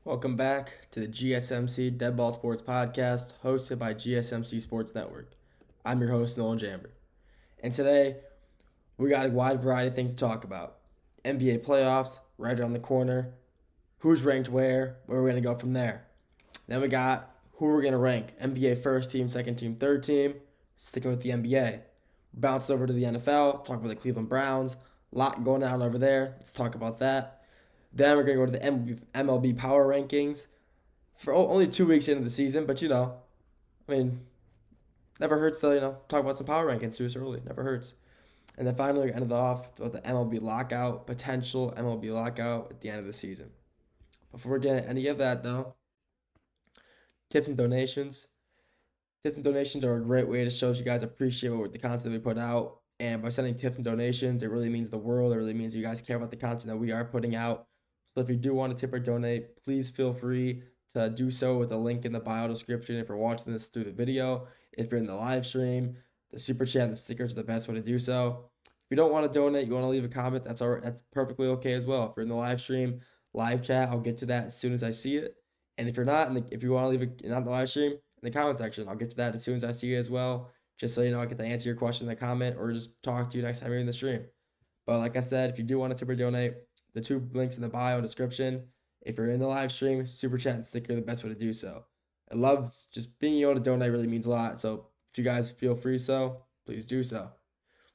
Welcome back to the GSMC Dead Ball Sports Podcast, hosted by GSMC Sports Network. I'm your host, Nolan Jamber. And today, we got a wide variety of things to talk about. NBA playoffs, right around the corner, who's ranked where we're going to go from there. Then we got who we're going to rank, NBA first team, second team, third team, sticking with the NBA. Bounce over to the NFL, talk about the Cleveland Browns, a lot going on over there. Let's talk about that. Then we're going to go to the MLB power rankings for only 2 weeks into the season, but never hurts to, talk about some power rankings too so early. Never hurts. And then finally, we ended off with the MLB lockout, potential MLB lockout at the end of the season. Before we get any of that, though, tips and donations. Tips and donations are a great way to show you guys appreciate the content we put out. And by sending tips and donations, it really means the world. It really means you guys care about the content that we are putting out. So if you do want to tip or donate, please feel free to do so with the link in the bio description if you're watching this through the video. If you're in the live stream, the super chat and the stickers are the best way to do so. If you don't want to donate, you want to leave a comment, that's all right. That's perfectly okay as well. If you're in the live stream, live chat, I'll get to that as soon as I see it. And if you're not, if you want to leave it not in the live stream, in the comment section, I'll get to that as soon as I see it as well. Just so you know, I get to answer your question in the comment or just talk to you next time you're in the stream. But like I said, if you do want to tip or donate, the two links in the bio and description. If you're in the live stream, super chat and sticker, the best way to do so. I love just being able to donate really means a lot. So if you guys feel free please do so.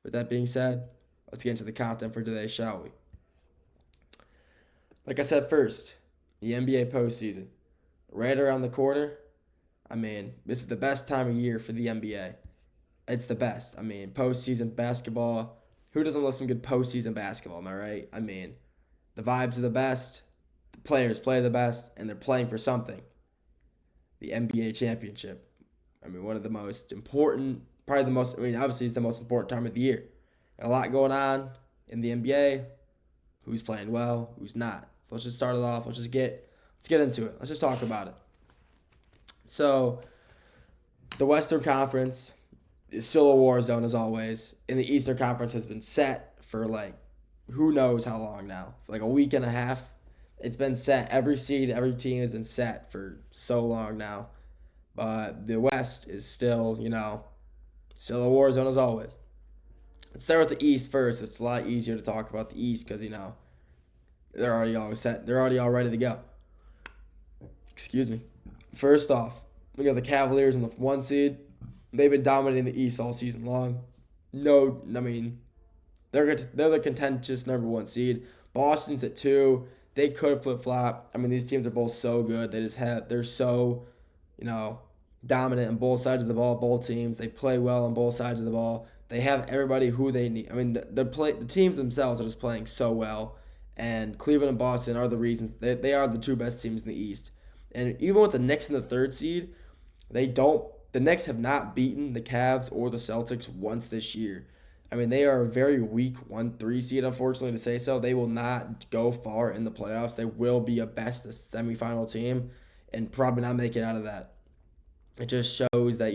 With that being said, let's get into the content for today, shall we? Like I said first, the NBA postseason. Right around the corner. This is the best time of year for the NBA. It's the best. Postseason basketball. Who doesn't love some good postseason basketball, am I right? The vibes are the best, the players play the best, and they're playing for something. The NBA championship. One of the most important, probably the most, obviously it's the most important time of the year. Got a lot going on in the NBA. Who's playing well, who's not. So let's just start it off. Let's get into it. Let's just talk about it. So, the Western Conference is still a war zone as always. And the Eastern Conference has been set for who knows how long now. For a week and a half. It's been set. Every seed, every team has been set for so long now. But the West is still, still a war zone as always. Let's start with the East first. It's a lot easier to talk about the East because, they're already all set. They're already all ready to go. Excuse me. First off, we got the Cavaliers in the 1 seed. They've been dominating the East all season long. They're the contentious number 1 seed. Boston's at 2. They could flip-flop. These teams are both so good. They're so, dominant on both sides of the ball, both teams. They play well on both sides of the ball. They have everybody who they need. The teams themselves are just playing so well. And Cleveland and Boston are the reasons. They are the 2 best teams in the East. And even with the Knicks in the 3rd seed, the Knicks have not beaten the Cavs or the Celtics once this year. They are a very weak 1-3 seed, unfortunately, to say so. They will not go far in the playoffs. They will be a best semifinal team and probably not make it out of that. It just shows that,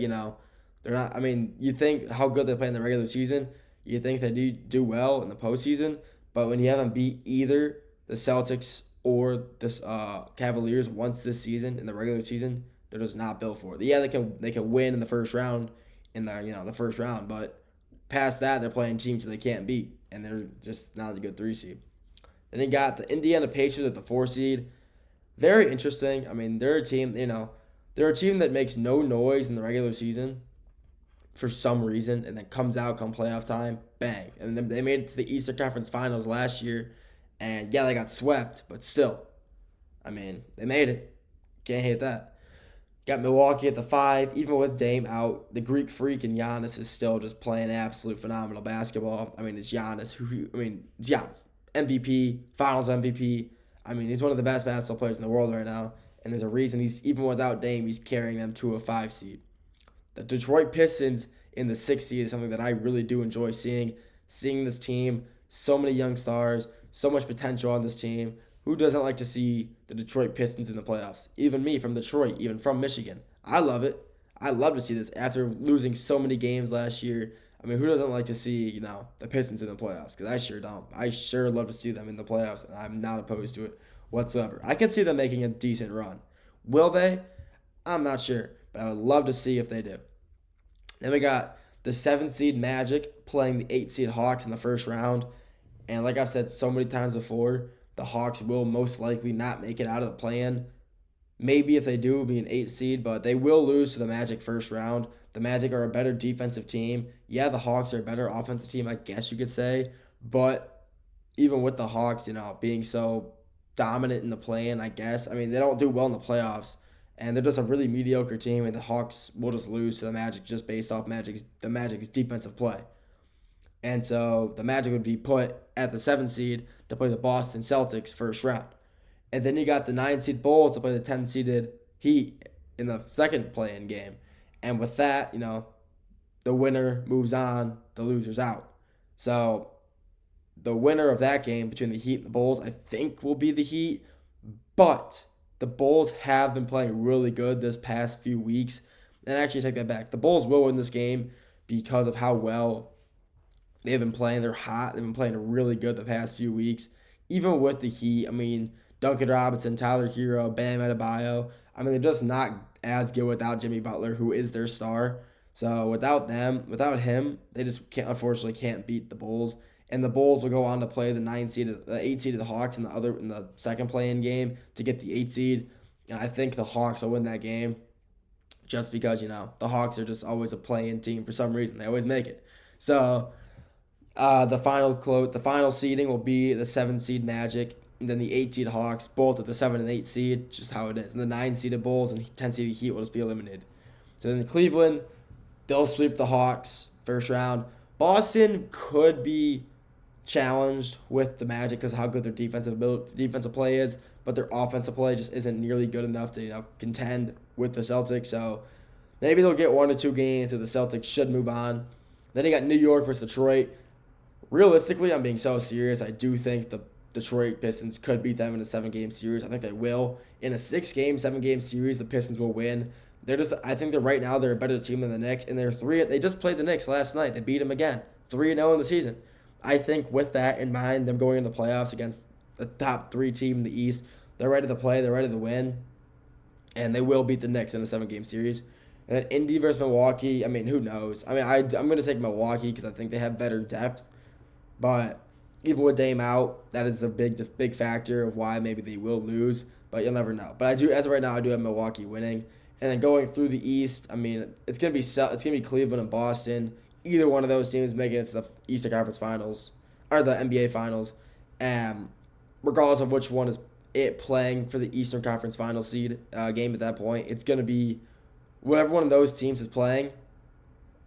they're not. You think how good they play in the regular season. You think they do well in the postseason. But when you haven't beat either the Celtics or the Cavaliers once this season in the regular season, they're just not built for it. Yeah, they can win in the first round, the first round, but past that, they're playing teams that they can't beat, and they're just not a good 3 seed. Then you got the Indiana Pacers at the 4 seed. Very interesting. They're a team, they're a team that makes no noise in the regular season for some reason, and then comes out come playoff time, bang. And then they made it to the Eastern Conference Finals last year, and yeah, they got swept, but still, they made it. Can't hate that. Got Milwaukee at the 5. Even with Dame out, the Greek freak and Giannis is still just playing absolute phenomenal basketball. It's Giannis. It's Giannis. MVP, Finals MVP. He's one of the best basketball players in the world right now. And there's a reason even without Dame, he's carrying them to a 5 seed. The Detroit Pistons in the 6 seed is something that I really do enjoy seeing. Seeing this team, so many young stars, so much potential on this team. Who doesn't like to see the Detroit Pistons in the playoffs? Even me from Detroit, even from Michigan. I love it. I love to see this after losing so many games last year. Who doesn't like to see, the Pistons in the playoffs? Because I sure don't. I sure love to see them in the playoffs, and I'm not opposed to it whatsoever. I can see them making a decent run. Will they? I'm not sure, but I would love to see if they do. Then we got the 7 seed Magic playing the 8 seed Hawks in the first round. And like I've said so many times before, the Hawks will most likely not make it out of the play-in. Maybe if they do, it'll be an 8 seed, but they will lose to the Magic first round. The Magic are a better defensive team. Yeah, the Hawks are a better offensive team, I guess you could say. But even with the Hawks, being so dominant in the play-in, I guess. I mean, they don't do well in the playoffs, and they're just a really mediocre team, and the Hawks will just lose to the Magic just based off the Magic's defensive play. And so the Magic would be put at the 7 seed to play the Boston Celtics first round. And then you got the 9 seed Bulls to play the 10 seeded Heat in the second play-in game. And with that, the winner moves on, the loser's out. So the winner of that game between the Heat and the Bulls, I think, will be the Heat. But the Bulls have been playing really good this past few weeks. And actually, take that back. The Bulls will win this game because of how well they've been playing. They're hot. They've been playing really good the past few weeks. Even with the Heat, I mean, Duncan Robinson, Tyler Hero, Bam Adebayo. I mean, they're just not as good without Jimmy Butler, who is their star. So without him, they just unfortunately can't beat the Bulls. And the Bulls will go on to play the 8 seed of the Hawks in the second play-in game to get the 8 seed. And I think the Hawks will win that game, just because the Hawks are just always a play-in team for some reason. They always make it. So the final seeding will be the 7 seed Magic, and then the 8 seed Hawks, both at the 7 and 8 seed, just how it is. And the 9 seeded Bulls and 10 seeded Heat will just be eliminated. So then Cleveland, they'll sweep the Hawks first round. Boston could be challenged with the Magic because of how good their defensive play is, but their offensive play just isn't nearly good enough to contend with the Celtics. So maybe they'll get 1 or 2 games, so the Celtics should move on. Then you got New York versus Detroit. Realistically, I'm being so serious. I do think the Detroit Pistons could beat them in a 7-game series. I think they will. In a 7-game series, the Pistons will win. I think that right now they're a better team than the Knicks, and they just played the Knicks last night. They beat them again, 3-0 in the season. I think with that in mind, them going into the playoffs against the top 3 team in the East, they're ready to play, they're ready to win, and they will beat the Knicks in a 7-game series. And then Indy versus Milwaukee, I mean, who knows? I mean, I'm going to take Milwaukee because I think they have better depth, but even with Dame out, that is the big factor of why maybe they will lose, but you'll never know. But as of right now, I do have Milwaukee winning. And then going through the East, I mean, it's gonna be Cleveland and Boston. Either one of those teams making it to the Eastern Conference Finals or the NBA Finals, regardless of which one is it playing for the Eastern Conference Finals seed game at that point. It's gonna be whatever one of those teams is playing,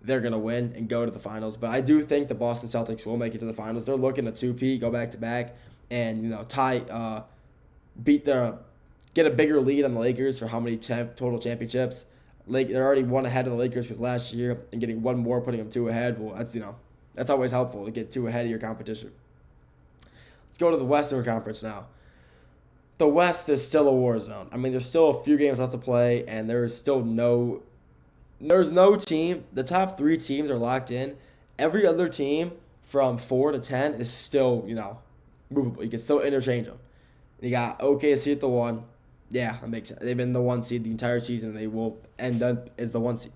they're gonna win and go to the finals. But I do think the Boston Celtics will make it to the finals. They're looking to 2-peat, go back to back, and get a bigger lead on the Lakers for how many total championships. They're already 1 ahead of the Lakers because last year, and getting 1 more, putting them 2 ahead. Well, that's always helpful to get 2 ahead of your competition. Let's go to the Western Conference now. The West is still a war zone. I mean, there's still a few games left to play, and there's no team. The top 3 teams are locked in. Every other team from 4 to 10 is still, movable. You can still interchange them. You got OKC at the 1. Yeah, that makes sense. They've been the 1 seed the entire season, and they will end up as the 1 seed.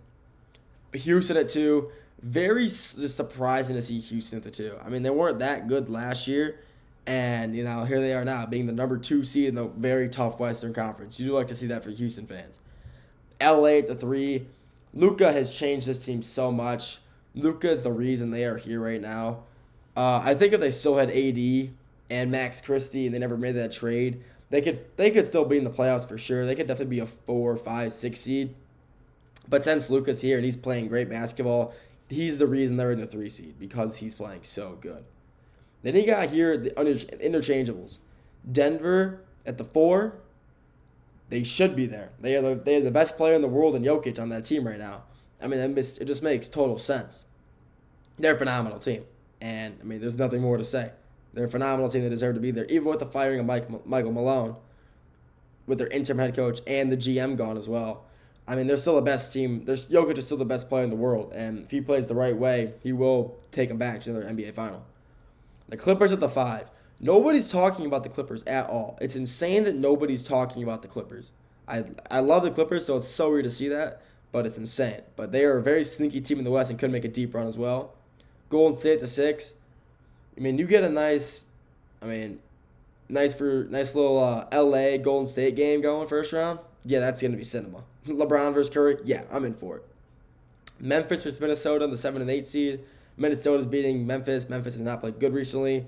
Houston at 2. Very surprising to see Houston at the 2. I mean, they weren't that good last year, and, here they are now, being the number 2 seed in the very tough Western Conference. You do like to see that for Houston fans. LA at the 3. Luka has changed this team so much. Luka is the reason they are here right now. I think if they still had AD and Max Christie and they never made that trade, they could still be in the playoffs for sure. They could definitely be a 4, 5, 6 seed. But since Luka's here and he's playing great basketball, he's the reason they're in the 3 seed because he's playing so good. Then you got here the interchangeables. Denver at the 4. They should be there. They are the best player in the world in Jokic on that team right now. I mean, it just makes total sense. They're a phenomenal team. And, I mean, there's nothing more to say. They're a phenomenal team that deserve to be there, even with the firing of Michael Malone, with their interim head coach and the GM gone as well. I mean, they're still the best team. Jokic is still the best player in the world, and if he plays the right way, he will take them back to another NBA final. The Clippers at the 5. Nobody's talking about the Clippers at all. It's insane that nobody's talking about the Clippers. I love the Clippers, so it's so weird to see that, but it's insane. But they are a very sneaky team in the West and could make a deep run as well. Golden State the 6. I mean, you get a nice, I mean, nice little LA Golden State game going first round. Yeah, that's gonna be cinema. LeBron versus Curry. Yeah, I'm in for it. Memphis versus Minnesota, the 7 and 8 seed. Minnesota's beating Memphis. Memphis has not played good recently.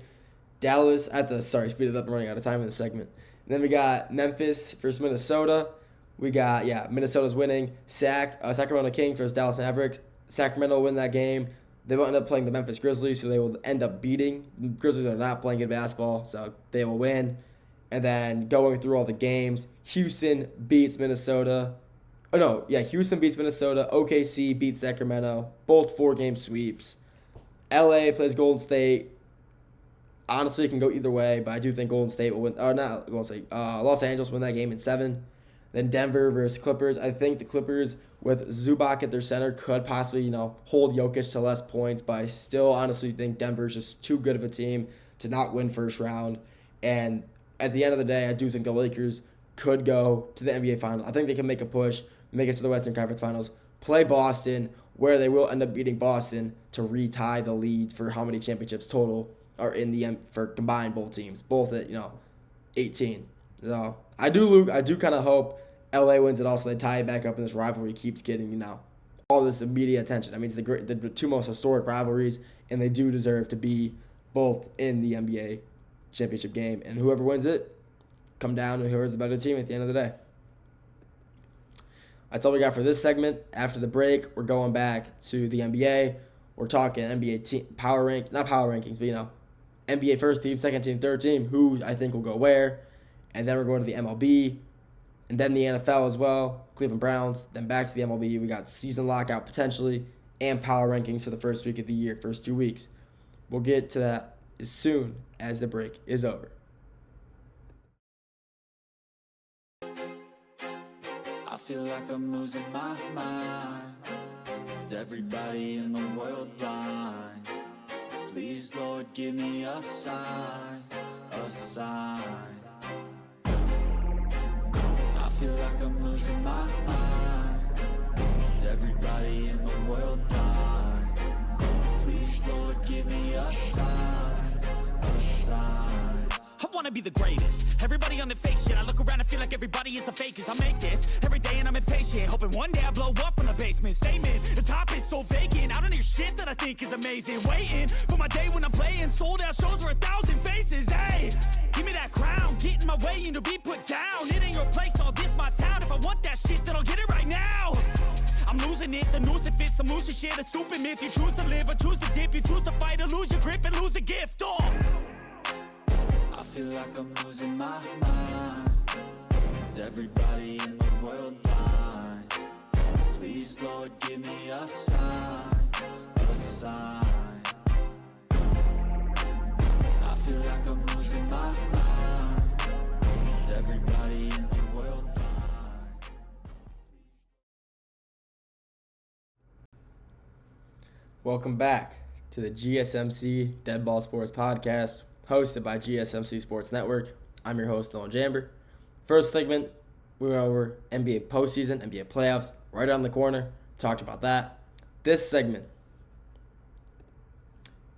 Dallas at the speed it up. I'm running out of time in the segment. And then we got Memphis versus Minnesota. We got Minnesota's winning. Sacramento Kings versus Dallas Mavericks. Sacramento will win that game. They will end up playing the Memphis Grizzlies, so they will end up beating. The Grizzlies are not playing good basketball, so they will win. And then going through all the games, Houston beats Minnesota. Houston beats Minnesota. OKC beats Sacramento. Both 4-game sweeps. LA plays Golden State. Honestly, it can go either way, but I do think Golden State will win. Or not Golden State. Los Angeles win that game in 7. Then Denver versus Clippers. I think the Clippers with Zubac at their center could possibly, hold Jokic to less points, but I still honestly think Denver's just too good of a team to not win first round. And at the end of the day, I do think the Lakers could go to the NBA Finals. I think they can make a push, make it to the Western Conference Finals, play Boston, where they will end up beating Boston to retie the lead for how many championships total are in the for combined both teams, both at 18. So I do kind of hope LA wins it. Also, they tie it back up, and this rivalry keeps getting all this media attention. I mean, it's the two most historic rivalries, and they do deserve to be both in the NBA championship game. And whoever wins it, come down to whoever's the better team at the end of the day. That's all we got for this segment. After the break, we're going back to the NBA. We're talking NBA team not power rankings, but NBA first team, second team, third team, who I think will go where. And then we're going to the MLB, and then the NFL as well, Cleveland Browns, then back to the MLB. We got season lockout potentially, and power rankings for the first week of the year, first 2 weeks. We'll get to that as soon as the break is over. I feel like I'm losing my mind. Is everybody in the world blind? Please, Lord, give me a sign, a sign. I feel like I'm losing my mind. Is everybody in the world blind? Please, Lord, give me a sign, a sign. I wanna be the greatest. Everybody on the fake shit. I look around and feel like everybody is the fakest. I make this every day and I'm impatient, hoping one day I blow up from the basement. Statement, the top is so vacant. I don't hear shit that I think is amazing. Waiting for my day when I'm playing sold out shows for 1,000 faces. Hey, give me that crown, get in my way and to be put down. It ain't your place, all this my town. If I want that shit, then I'll get it right now. I'm losing it, the noose it fits, I'm losing shit. A stupid myth, you choose to live or choose to dip. You choose to fight or lose your grip and lose a gift. I feel like I'm losing my mind. Is everybody in the world blind? Please, Lord, give me a sign, a sign. I feel like I'm losing my mind. Is everybody in the world blind? Welcome back to the GSMC Dead Ball Sports Podcast, hosted by GSMC Sports Network. I'm your host, Nolan Jamber. First segment, we went over NBA postseason, NBA playoffs, right on the corner. Talked about that. This segment,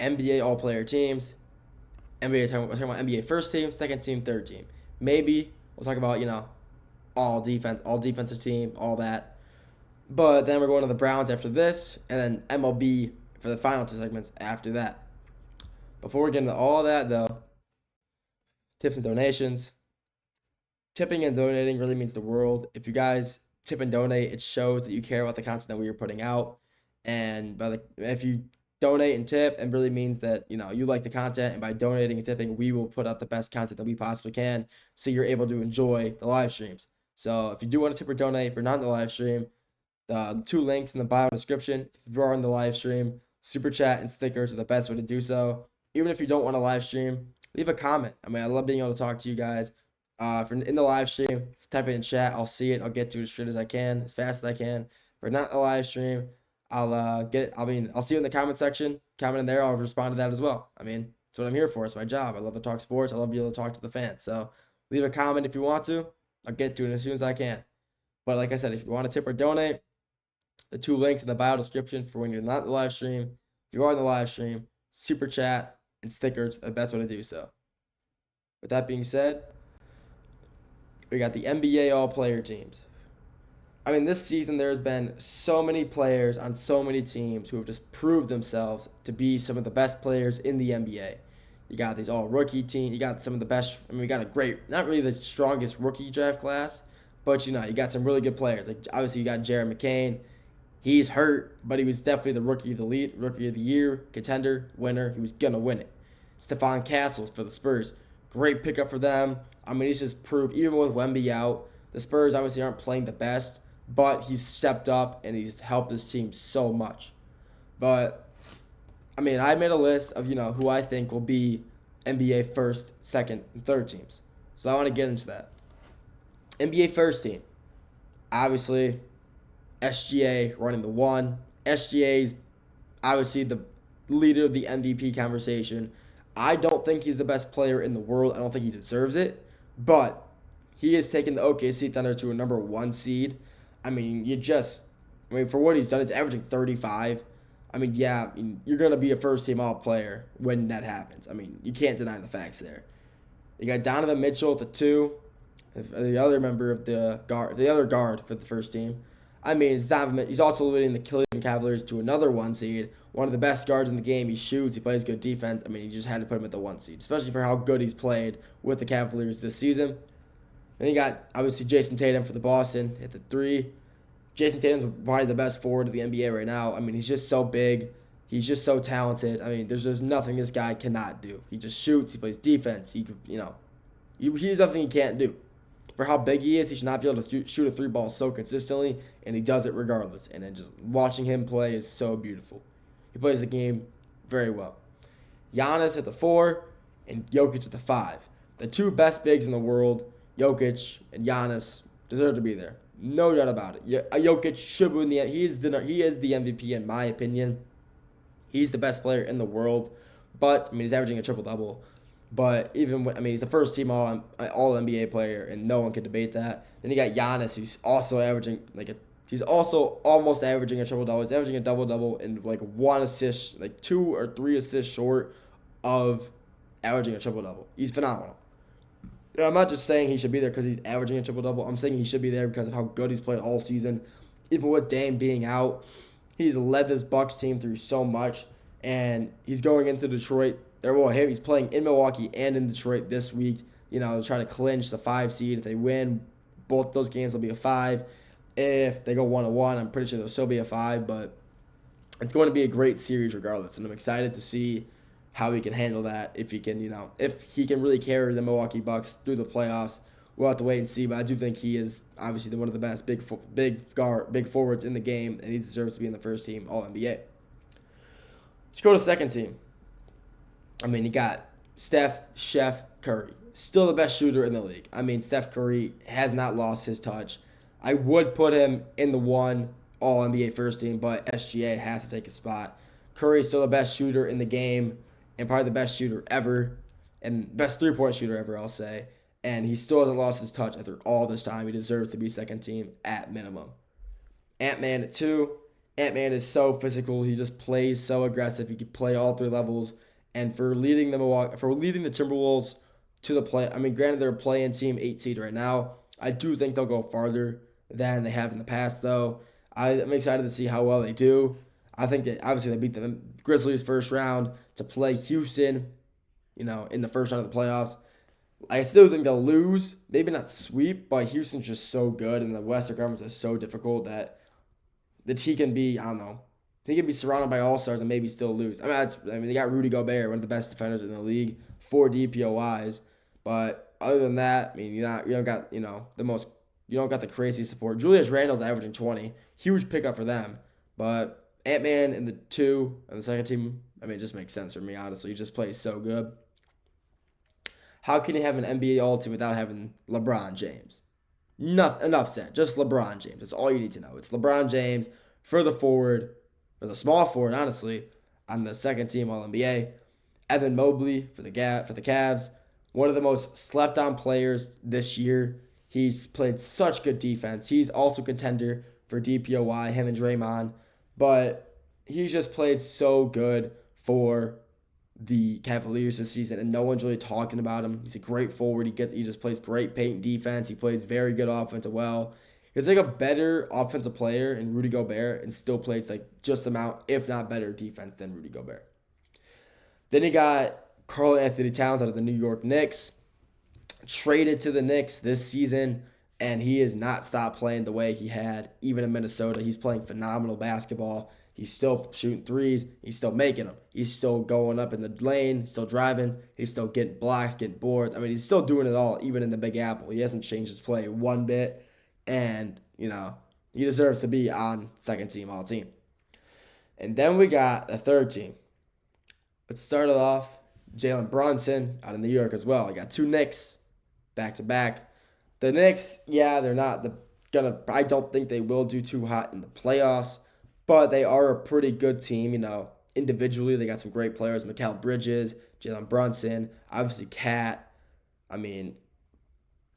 NBA all-player teams. We're talking about NBA first team, second team, third team. Maybe we'll talk about, all defensive team, all that. But then we're going to the Browns after this, and then MLB for the final 2 segments after that. Before we get into all that, though, tips and donations. Tipping and donating really means the world. If you guys tip and donate, it shows that you care about the content that we are putting out. And if you donate and tip, it really means that you like the content. And by donating and tipping, we will put out the best content that we possibly can, so you're able to enjoy the live streams. So if you do want to tip or donate, if you're not in the live stream, the 2 links in the bio description. If you are in the live stream, super chat and stickers are the best way to do so. Even if you don't want to live stream, leave a comment. I mean, I love being able to talk to you guys. If you're in the live stream, type it in chat. I'll see it. I'll get to it as straight as I can, as fast as I can. If you're not in the live stream, I'll see you in the comment section. Comment in there. I'll respond to that as well. I mean, That's what I'm here for. It's my job. I love to talk sports. I love being able to talk to the fans. So leave a comment if you want to. I'll get to it as soon as I can. But like I said, if you want to tip or donate, the 2 links in the bio description for when you're not in the live stream. If you are in the live stream, super chat and stickers are the best way to do so. With that being said, we got the NBA all-player teams. I mean, this season there's been so many players on so many teams who have just proved themselves to be some of the best players in the NBA. You got these all-rookie teams. You got some of the best. I mean, we got a great, not really the strongest rookie draft class, but you got some really good players. Like obviously you got Jared McCain. He's hurt, but he was definitely the rookie of the year, contender, winner. He was gonna win it. Stephon Castles for the Spurs, great pickup for them. I mean, he's just proved even with Wemby out, the Spurs obviously aren't playing the best, but he's stepped up and he's helped his team so much. But I mean, I made a list of who I think will be NBA first, second, and third teams. So I want to get into that. NBA first team, obviously. SGA running the 1. SGA's obviously the leader of the MVP conversation. I don't think he's the best player in the world. I don't think he deserves it. But he has taken the OKC Thunder to a number 1 seed. I mean, for what he's done, he's averaging 35. I mean, yeah, you're going to be a first-team all-player when that happens. I mean, you can't deny the facts there. You got Donovan Mitchell at the 2, the other member of the other guard for the first team. I mean, he's also leading the Cleveland Cavaliers to another 1 seed. One of the best guards in the game. He shoots. He plays good defense. I mean, you just had to put him at the 1 seed, especially for how good he's played with the Cavaliers this season. Then you got, obviously, Jason Tatum for the Boston at the 3. Jason Tatum's probably the best forward of the NBA right now. I mean, he's just so big. He's just so talented. I mean, there's just nothing this guy cannot do. He just shoots. He plays defense. He's nothing he can't do. For how big he is, he should not be able to shoot a 3 ball so consistently, and he does it regardless. And then just watching him play is so beautiful. He plays the game very well. Giannis at the 4 and Jokic at the 5. The 2 best bigs in the world, Jokic and Giannis, deserve to be there. No doubt about it. Jokic should win he is the MVP in my opinion. He's the best player in the world, but I mean he's averaging a triple-double. But he's a first-team all NBA player, and no one can debate that. Then you got Giannis, who's also averaging he's also almost averaging a triple-double. He's averaging a double-double and 1 assist, 2 or 3 assists short of averaging a triple-double. He's phenomenal. And I'm not just saying he should be there because he's averaging a triple-double. I'm saying he should be there because of how good he's played all season. Even with Dame being out, he's led this Bucks team through so much, and he's going into Detroit. He's playing in Milwaukee and in Detroit this week, to try to clinch the 5 seed. If they win, both those games will be a 5. If they go 1-1, I'm pretty sure they'll still be a 5, but it's going to be a great series regardless, and I'm excited to see how he can handle that, if he can really carry the Milwaukee Bucks through the playoffs. We'll have to wait and see, but I do think he is obviously one of the best big forwards in the game, and he deserves to be in the first team All-NBA. Let's go to second team. I mean, you got Chef Curry. Still the best shooter in the league. I mean, Steph Curry has not lost his touch. I would put him in the 1 All-NBA first team, but SGA has to take his spot. Curry is still the best shooter in the game and probably the best shooter ever and best three-point shooter ever, I'll say. And he still hasn't lost his touch after all this time. He deserves to be second team at minimum. Ant-Man at 2. Ant-Man is so physical. He just plays so aggressive. He can play all 3 levels. And for leading the Timberwolves to the play, I mean, granted they're a play-in team, 8 seed right now. I do think they'll go farther than they have in the past, though. I'm excited to see how well they do. I think that obviously they beat the Grizzlies first round to play Houston, in the first round of the playoffs. I still think they'll lose. Maybe not sweep, but Houston's just so good, and the Western Conference is so difficult that he can be, I don't know, he can be surrounded by all-stars and maybe still lose. I mean, they got Rudy Gobert, one of the best defenders in the league, 4 DPOYs. But other than that, I mean, you don't got the craziest support. Julius Randle's averaging 20, huge pickup for them. But Ant-Man in the 2 and the second team, I mean, it just makes sense for me, honestly. He just plays so good. How can you have an NBA All-Team without having LeBron James? Enough said. Just LeBron James. That's all you need to know. It's LeBron James for the small forward, honestly, on the second team All-NBA. Evan Mobley for the Cavs, one of the most slept on players this year. He's played such good defense. He's also contender for DPOY, him and Draymond, but he's just played so good for the Cavaliers this season, and no one's really talking about him. He's a great forward. He just plays great paint defense. He plays very good offense as well. He's like a better offensive player in Rudy Gobert and still plays like just the amount, if not better, defense than Rudy Gobert. Then he got Karl Anthony Towns out of the New York Knicks, traded to the Knicks this season, and he has not stopped playing the way he had even in Minnesota. He's playing phenomenal basketball. He's still shooting threes. He's still making them. He's still going up in the lane, still driving. He's still getting blocks, getting boards. I mean, he's still doing it all, even in the Big Apple. He hasn't changed his play one bit. And, he deserves to be on second team all-team. And then we got a third team. Let's start it off. Jalen Brunson out of New York as well. I got two Knicks back-to-back. The Knicks, they're not I don't think they will do too hot in the playoffs. But they are a pretty good team, Individually, they got some great players. Mikal Bridges, Jalen Brunson, obviously Cat. I mean,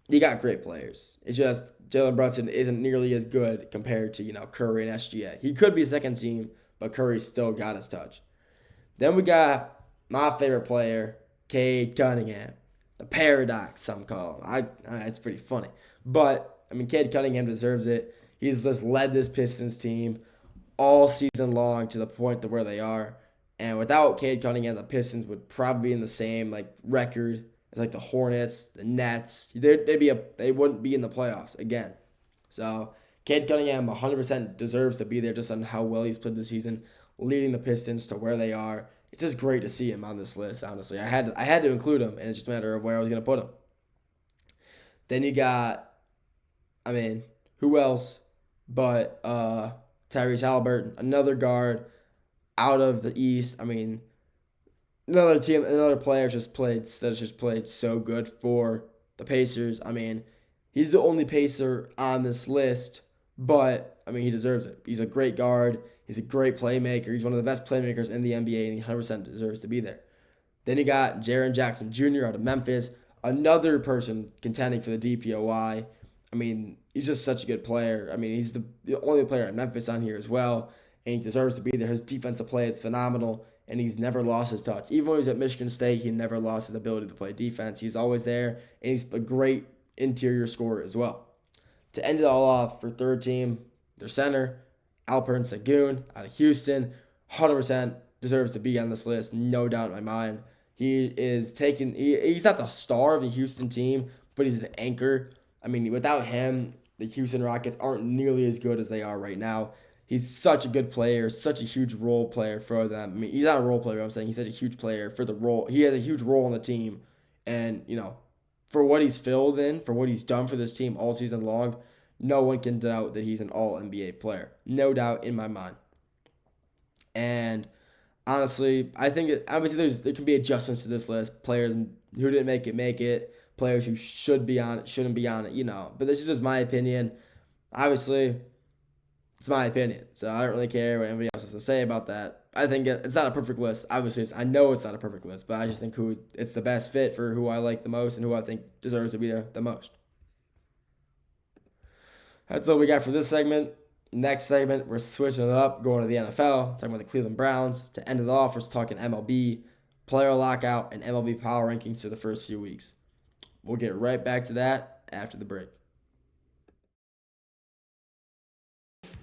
you got great players. It's just Jalen Brunson isn't nearly as good compared to, Curry and SGA. He could be second team, but Curry still got his touch. Then we got my favorite player, Cade Cunningham. The paradox, some call him. It's pretty funny. But, Cade Cunningham deserves it. He's just led this Pistons team all season long to the point to where they are. And without Cade Cunningham, the Pistons would probably be in the same record as the Hornets, the Nets. They wouldn't be in the playoffs again. So Cade Cunningham 100% deserves to be there just on how well he's played this season, leading the Pistons to where they are. It's just great to see him on this list, honestly. I had to include him, and it's just a matter of where I was going to put him. Then you got, who else but Tyrese Halliburton, another guard out of the East. Another player that just played so good for the Pacers. He's the only Pacer on this list, but he deserves it. He's a great guard. He's a great playmaker. He's one of the best playmakers in the NBA, and he 100% deserves to be there. Then you got Jaren Jackson Jr. out of Memphis, another person contending for the DPOY. He's just such a good player. He's the only player at Memphis on here as well, and he deserves to be there. His defensive play is phenomenal, and he's never lost his touch. Even when he was at Michigan State, he never lost his ability to play defense. He's always there, and he's a great interior scorer as well. To end it all off for third team, their center, Alperen Sengun out of Houston, 100% deserves to be on this list, no doubt in my mind. He's not the star of the Houston team, but he's an anchor. Without him, the Houston Rockets aren't nearly as good as they are right now. He's such a good player, such a huge role player for them. He's not a role player, I'm saying. He's such a huge player for the role. He has a huge role on the team. And, for what he's filled in, for what he's done for this team all season long, no one can doubt that he's an all-NBA player. No doubt in my mind. And honestly, I think there can be adjustments to this list. Players who didn't make it. Players who should be on it, shouldn't be on it, But this is just my opinion. Obviously, it's my opinion, so I don't really care what anybody else has to say about that. I think it's not a perfect list. Obviously, I know it's not a perfect list, but I just think it's the best fit for who I like the most and who I think deserves to be there the most. That's all we got for this segment. Next segment, we're switching it up, going to the NFL, talking about the Cleveland Browns. To end it off, we're talking MLB, player lockout, and MLB power rankings for the first few weeks. We'll get right back to that after the break.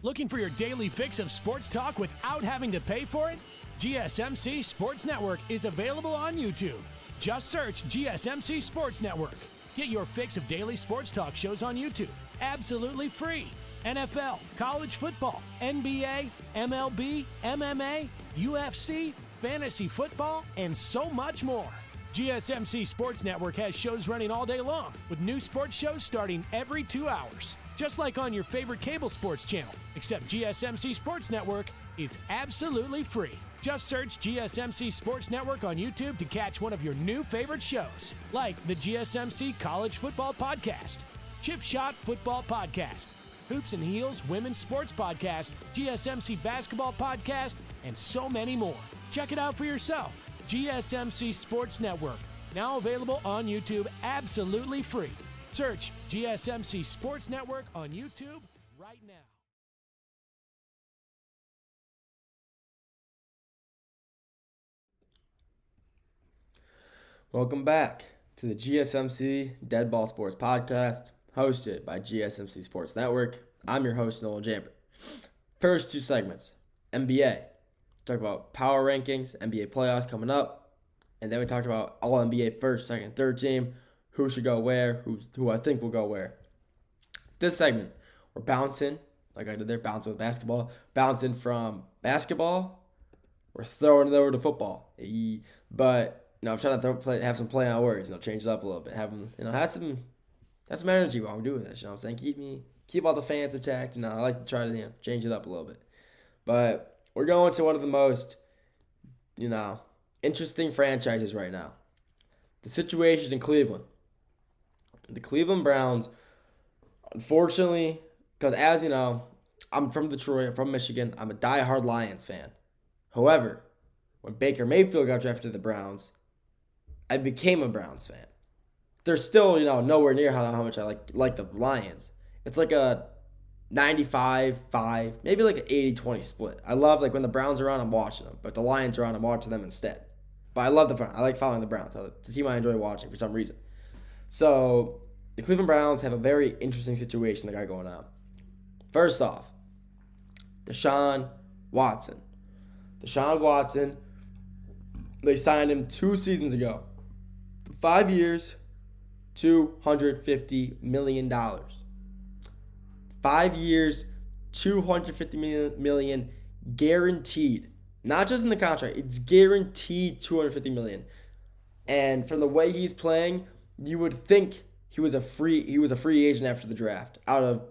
Looking for your daily fix of sports talk without having to pay for it? GSMC Sports Network is available on YouTube. Just search GSMC Sports Network. Get your fix of daily sports talk shows on YouTube, absolutely free. NFL, college football, NBA, MLB, MMA, UFC, fantasy football, and so much more. GSMC Sports Network has shows running all day long, with new sports shows starting every 2 hours. Just like on your favorite cable sports channel, except GSMC Sports Network is absolutely free. Just search GSMC Sports Network on YouTube to catch one of your new favorite shows, like the GSMC College Football Podcast, Chip Shot Football Podcast, Hoops and Heels Women's Sports Podcast, GSMC Basketball Podcast, and so many more. Check it out for yourself. GSMC Sports Network, now available on YouTube absolutely free. Search GSMC Sports Network on YouTube right now. Welcome back to the GSMC Dead Ball Sports Podcast, hosted by GSMC Sports Network. I'm your host, Nolan Jambert. First two segments, NBA. Talk about power rankings, NBA playoffs coming up, and then we talked about all NBA first, second, third team, who should go where, who I think will go where. This segment, we're bouncing, like I did there, bouncing with basketball, bouncing from basketball, we're throwing it over to football. But I'm trying to have some play on words, change it up a little bit, have them, have some energy while I'm doing this. You know what I'm saying? Keep all the fans attacked. I like to try to change it up a little bit. But we're going to one of the most, interesting franchises right now. The situation in Cleveland. The Cleveland Browns, unfortunately, because as you know, I'm from Detroit, I'm from Michigan, I'm a diehard Lions fan. However, when Baker Mayfield got drafted to the Browns, I became a Browns fan. They're still, nowhere near how much I like the Lions. It's like a 95-5, maybe like an 80-20 split. I love, when the Browns are on, I'm watching them. But the Lions are on, I'm watching them instead. But I love the Browns. I like following the Browns. It's a team I enjoy watching for some reason. So, the Cleveland Browns have a very interesting situation they got going on. First off, Deshaun Watson. They signed him 2 seasons ago. 5 years, $250 million. 5 years, $250 million guaranteed. Not just in the contract, it's guaranteed $250 million. And from the way he's playing, you would think he was a free agent after the draft out of,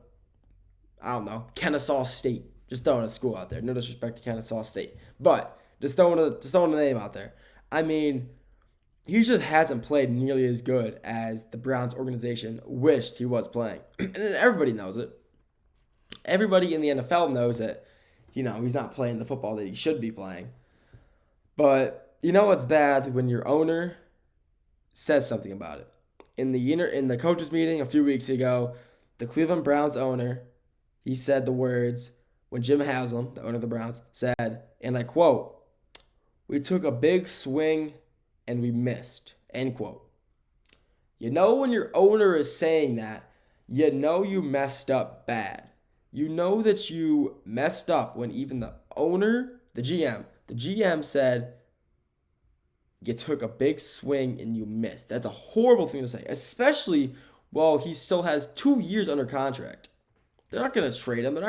I don't know, Kennesaw State. Just throwing a school out there. No disrespect to Kennesaw State. But just throwing a name out there. I mean, he just hasn't played nearly as good as the Browns organization wished he was playing. And everybody knows it. Everybody in the NFL knows that, he's not playing the football that he should be playing. But you know what's bad? When your owner says something about it. In the coaches meeting a few weeks ago, the Cleveland Browns owner, he said the words, when Jim Haslam, the owner of the Browns, said, and I quote, "We took a big swing and we missed," end quote. When your owner is saying that, you messed up bad. You know that you messed up when even the owner, the GM said, you took a big swing and you missed. That's a horrible thing to say, especially while he still has 2 years under contract. They're not going to trade him. They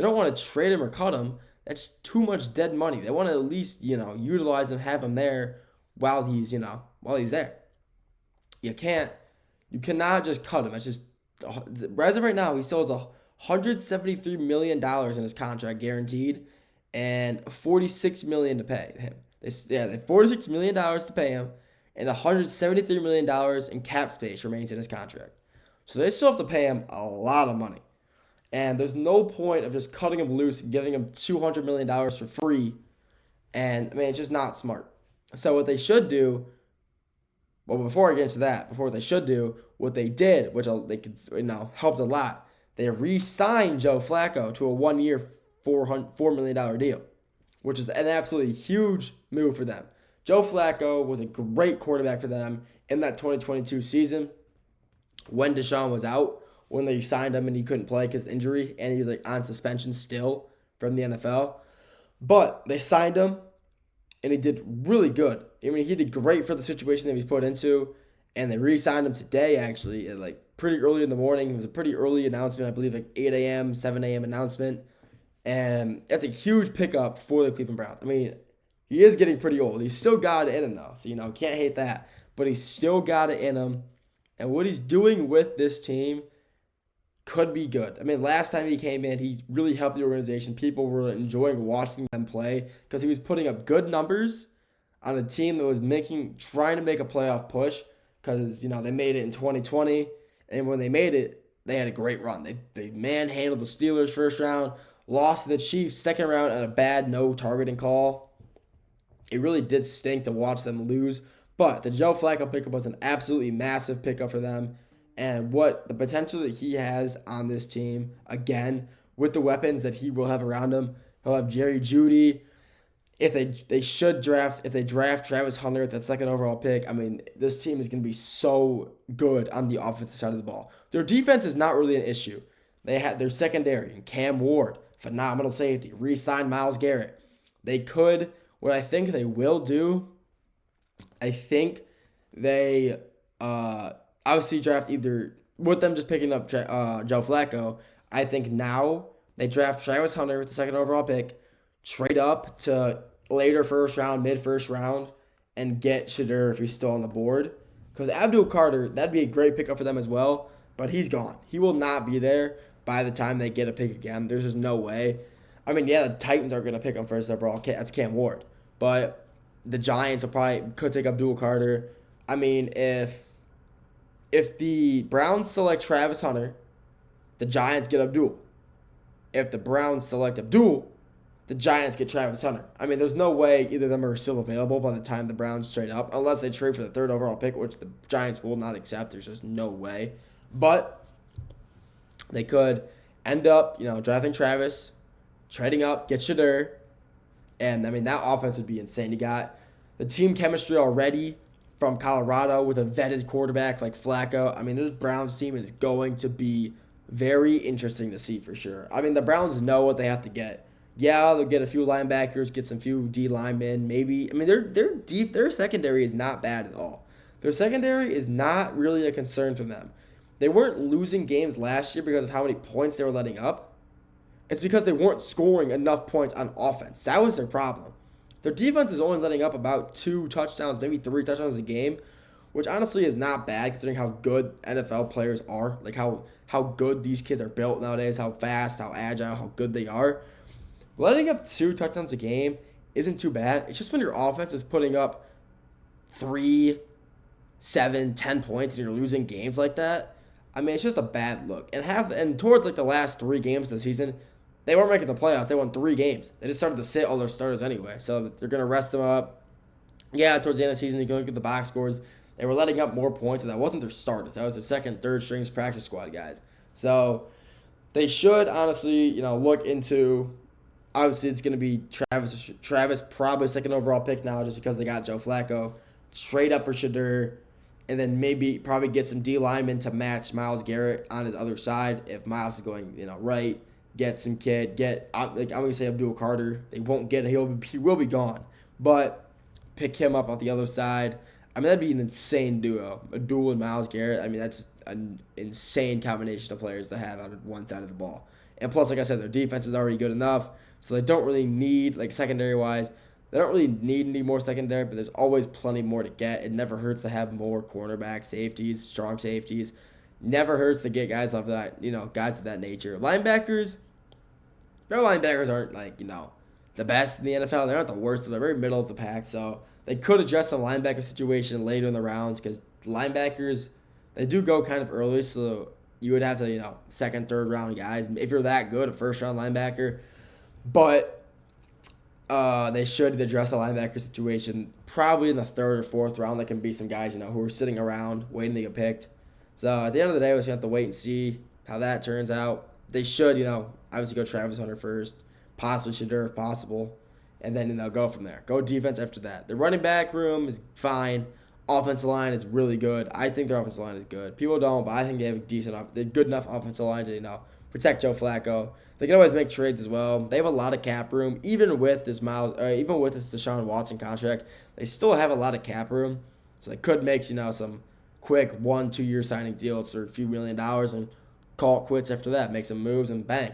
don't want to trade him or cut him. That's too much dead money. They want to at least, utilize him, have him there while he's there. You cannot just cut him. It's just, as of right now, he still has $173 million in his contract guaranteed and $46 million to pay him. They have $46 million to pay him and $173 million in cap space remains in his contract. So they still have to pay him a lot of money. And there's no point of just cutting him loose and giving him $200 million for free. And, it's just not smart. So what they should do, before I get into that, what they did, which they could, helped a lot, they re-signed Joe Flacco to a 1-year, $4 million deal, which is an absolutely huge move for them. Joe Flacco was a great quarterback for them in that 2022 season when Deshaun was out, when they signed him and he couldn't play because of injury, and he was on suspension still from the NFL. But they signed him, and he did really good. He did great for the situation that he was put into, and they re-signed him today, actually, at pretty early in the morning. It was a pretty early announcement, I believe 8 a.m., 7 a.m. announcement, and that's a huge pickup for the Cleveland Browns. He is getting pretty old. He's still got it in him, though, so, can't hate that, but he's still got it in him, and what he's doing with this team could be good. Last time he came in, he really helped the organization. People were enjoying watching them play because he was putting up good numbers on a team that was trying to make a playoff push because, they made it in 2020. And when they made it, they had a great run. They manhandled the Steelers first round, lost to the Chiefs second round on a bad no targeting call. it really did stink to watch them lose. But the Joe Flacco pickup was an absolutely massive pickup for them. And what the potential that he has on this team, again, with the weapons that he will have around him, he'll have Jerry Jeudy. If they draft Travis Hunter at that second overall pick, I mean, this team is going to be so good on the offensive side of the ball. Their defense is not really an issue. They had their secondary and Cam Ward, phenomenal safety, re-signed Myles Garrett. They could, what I think they will do, I think they obviously draft either, with them just picking up Joe Flacco, I think now they draft Travis Hunter with the second overall pick, trade up to later first round, mid first round, and get Shadur if he's still on the board. Because Abdul Carter, that'd be a great pickup for them as well, but he's gone. He will not be there by the time they get a pick again. There's just no way. I mean, yeah, the Titans are going to pick him first overall. That's Cam Ward. But the Giants could take Abdul Carter. I mean, if the Browns select Travis Hunter, the Giants get Abdul. If the Browns select Abdul, the Giants get Travis Hunter. I mean, there's no way either of them are still available by the time the Browns trade up, unless they trade for the third overall pick, which the Giants will not accept. There's just no way. But they could end up, drafting Travis, trading up, get Shadur, and, I mean, that offense would be insane. You got the team chemistry already from Colorado with a vetted quarterback like Flacco. I mean, this Browns team is going to be very interesting to see for sure. I mean, the Browns know what they have to get. Yeah, they'll get a few linebackers, get some few D linemen, maybe. I mean, they're deep. Their secondary is not bad at all. Their secondary is not really a concern for them. They weren't losing games last year because of how many points they were letting up. It's because they weren't scoring enough points on offense. That was their problem. Their defense is only letting up about 2 touchdowns, maybe 3 touchdowns a game, which honestly is not bad considering how good NFL players are, like how good these kids are built nowadays, how fast, how agile, how good they are. Letting up 2 touchdowns a game isn't too bad. It's just when your offense is putting up 3, 7, 10 points and you're losing games like that. I mean, it's just a bad look. And towards like the last 3 games of the season, they weren't making the playoffs. They won 3 games. They just started to sit all their starters anyway. So they're going to rest them up. Yeah, towards the end of the season, you can look at the box scores. They were letting up more points, and that wasn't their starters. That was their second, third strings practice squad guys. So they should honestly, look into. Obviously, it's going to be Travis, probably second overall pick now, just because they got Joe Flacco. Trade up for Shadur, and then probably get some D linemen to match Myles Garrett on his other side. If Myles is going, right, get some kid, I'm going to say Abdul Carter. They won't get him. He will be gone, but pick him up on the other side. I mean, that'd be an insane duo. Abdul and Myles Garrett. I mean, that's an insane combination of players to have on one side of the ball. And plus, like I said, their defense is already good enough, so they don't really need, like secondary-wise, they don't really need any more secondary, but there's always plenty more to get. It never hurts to have more cornerback safeties, strong safeties. Never hurts to get guys of that, guys of that nature. Linebackers, their linebackers aren't, the best in the NFL. They're not the worst. They're very middle of the pack, so they could address some linebacker situation later in the rounds because linebackers, they do go kind of early, so you would have to, second, third round guys. If you're that good, a first round linebacker. But they should address the linebacker situation probably in the third or fourth round. There can be some guys, who are sitting around waiting to get picked. So at the end of the day, we're just going to have to wait and see how that turns out. They should, obviously go Travis Hunter first, possibly Shadur if possible, and then they'll go from there. Go defense after that. The running back room is fine. Offensive line is really good. I think their offensive line is good. People don't, but I think they have they're good enough offensive line to, protect Joe Flacco. They can always make trades as well. They have a lot of cap room, even with this Deshaun Watson contract. They still have a lot of cap room, so they could make some quick 1-2 year signing deals for a few $1 million and call it quits after that. Make some moves and bang.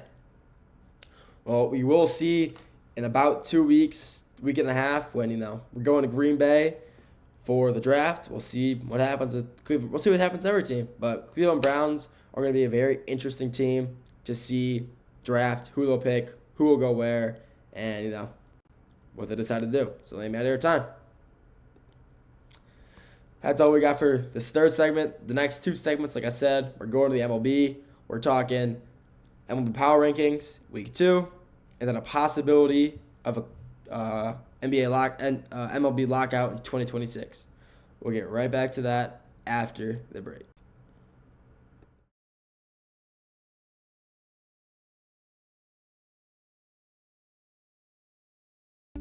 Well, we will see in about 2 weeks, week and a half, when we're going to Green Bay for the draft. We'll see what happens with Cleveland. We'll see what happens to every team, but Cleveland Browns are going to be a very interesting team to see draft, who they'll pick, who will go where, and, what they decide to do. So they matter their time. That's all we got for this third segment. The next 2 segments, like I said, we're going to the MLB. We're talking MLB Power Rankings, Week 2, and then a possibility of a MLB lockout in 2026. We'll get right back to that after the break.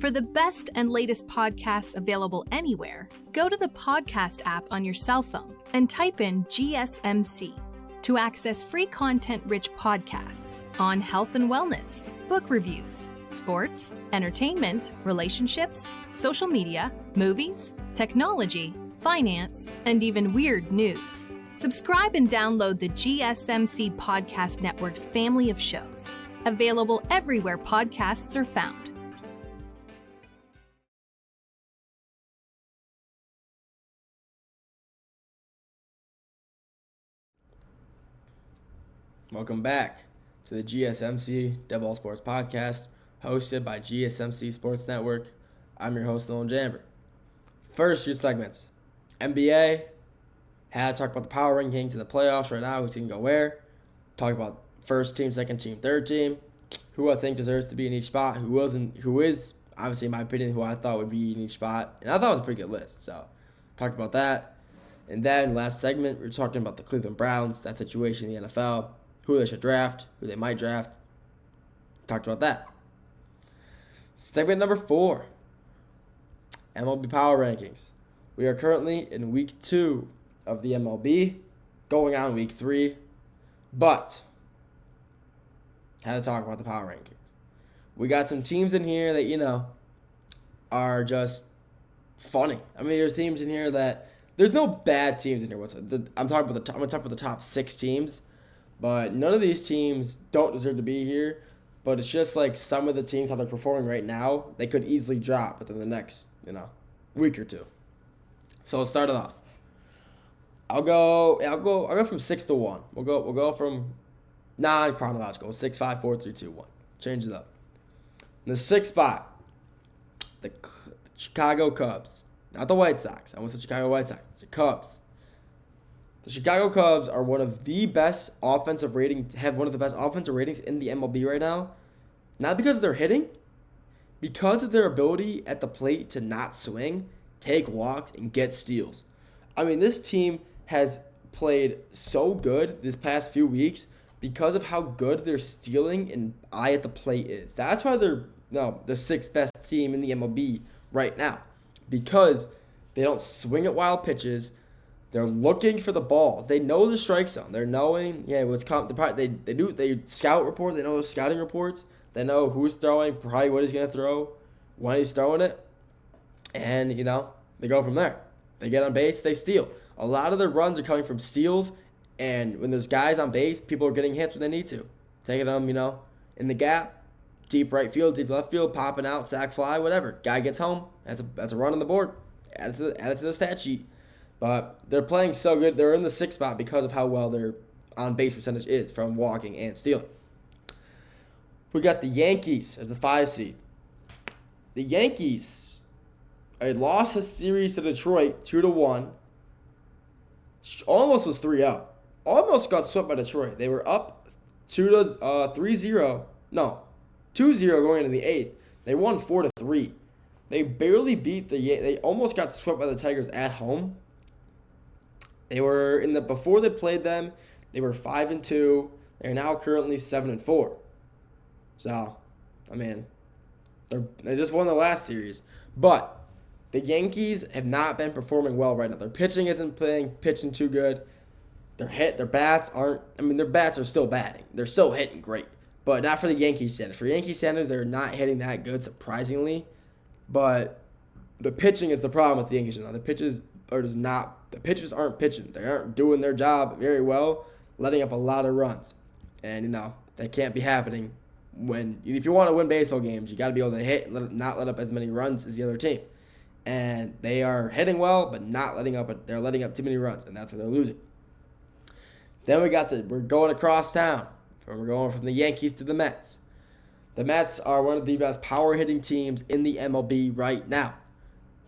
For the best and latest podcasts available anywhere, go to the podcast app on your cell phone and type in GSMC to access free content-rich podcasts on health and wellness, book reviews, sports, entertainment, relationships, social media, movies, technology, finance, and even weird news. Subscribe and download the GSMC Podcast Network's family of shows, available everywhere podcasts are found. Welcome back to the GSMC Double Sports Podcast, hosted by GSMC Sports Network. I'm your host, Nolan Jamber. First, your segments. NBA, had to talk about the power rankings in the playoffs right now, who's going to go where. Talk about first team, second team, third team, who I think deserves to be in each spot, who is, obviously, in my opinion, who I thought would be in each spot. And I thought it was a pretty good list, so talked about that. And then, last segment, we're talking about the Cleveland Browns, that situation in the NFL, who they should draft, who they might draft. Talked about that. Segment number 4, MLB Power Rankings. We are currently in week 2 of the MLB, going on week 3, but had to talk about the power rankings. We got some teams in here that, are just funny. I mean, there's teams in here that, there's no bad teams in here. I'm going to talk about the top 6 teams. But none of these teams don't deserve to be here. But it's just like some of the teams, how they're performing right now, they could easily drop within the next, week or two. So let's start it off. I'll go from 6 to 1. We'll go from non-chronological. 6, 5, 4, 3, 2, 1. Change it up. In the 6th spot, the Chicago Cubs. Not the White Sox. I almost said Chicago White Sox. It's the Cubs. The Chicago Cubs are one of the best offensive ratings in the MLB right now. Not because of their hitting, because of their ability at the plate to not swing, take walks, and get steals. I mean, this team has played so good this past few weeks because of how good their stealing and eye at the plate is. That's why they're the 6th best team in the MLB right now. Because they don't swing at wild pitches. They're looking for the balls. They know the strike zone. They're knowing, what's coming. They scout report. They know those scouting reports. They know who's throwing, probably what he's going to throw, when he's throwing it. And, they go from there. They get on base, they steal. A lot of their runs are coming from steals. And when there's guys on base, people are getting hits when they need to. Taking them, in the gap, deep right field, deep left field, popping out, sack fly, whatever. Guy gets home. That's a run on the board. Add it to the stat sheet. But they're playing so good. They're in the 6th spot because of how well their on-base percentage is from walking and stealing. We got the Yankees as the 5 seed. The Yankees lost a series to Detroit 2-1. Almost was 3-0. Almost got swept by Detroit. They were up 3-0. No, 2-0 going into the 8th. They won 4-3. They barely beat they almost got swept by the Tigers at home. They were before they played them, they were 5-2. They're now currently 7-4. So, I mean, they just won the last series. But the Yankees have not been performing well right now. Their pitching isn't pitching too good. Their bats are still batting. They're still hitting great. But not for the Yankee standards. For Yankee standards, they're not hitting that good, surprisingly. But the pitching is the problem with the Yankees now. The pitchers aren't pitching. They aren't doing their job very well, letting up a lot of runs. And, that can't be happening if you want to win baseball games, you got to be able to hit and not let up as many runs as the other team. And they are hitting well, but not letting up. They're letting up too many runs, and that's why they're losing. Then we're going across town. We're going from the Yankees to the Mets. The Mets are one of the best power hitting teams in the MLB right now.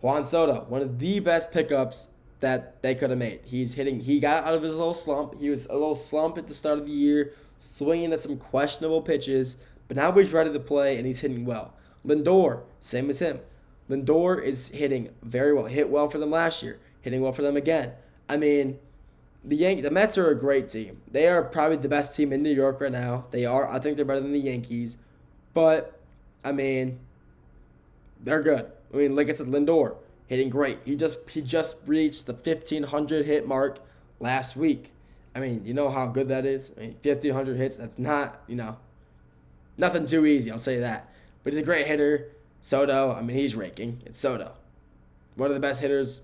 Juan Soto, one of the best pickups that they could have made. He got out of his little slump. He was a little slump at the start of the year, swinging at some questionable pitches, but now he's ready to play and he's hitting well. Lindor, same as him. Lindor is hitting very well. Hit well for them last year. Hitting well for them again. I mean, the Mets are a great team. They are probably the best team in New York right now. They are. I think they're better than the Yankees. But, I mean, they're good. I mean, like I said, Lindor hitting great. He just reached the 1,500 hit mark last week. I mean, you know how good that is? I mean, 1,500 hits, that's not, nothing too easy, I'll say that. But he's a great hitter. Soto, I mean, he's raking. It's Soto. One of the best hitters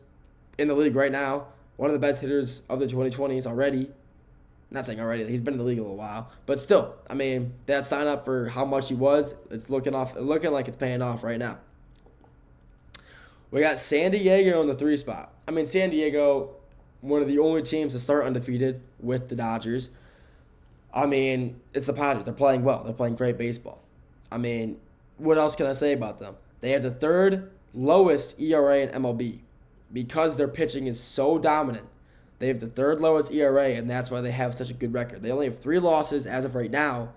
in the league right now. One of the best hitters of the 2020s already. Not saying already, he's been in the league a little while. But still, I mean, that sign up for how much he was, it's looking like it's paying off right now. We got San Diego in the 3 spot. I mean, San Diego, one of the only teams to start undefeated with the Dodgers. I mean, it's the Padres. They're playing well. They're playing great baseball. I mean, what else can I say about them? They have the 3rd lowest ERA in MLB because their pitching is so dominant. They have the 3rd lowest ERA, and that's why they have such a good record. They only have 3 losses as of right now,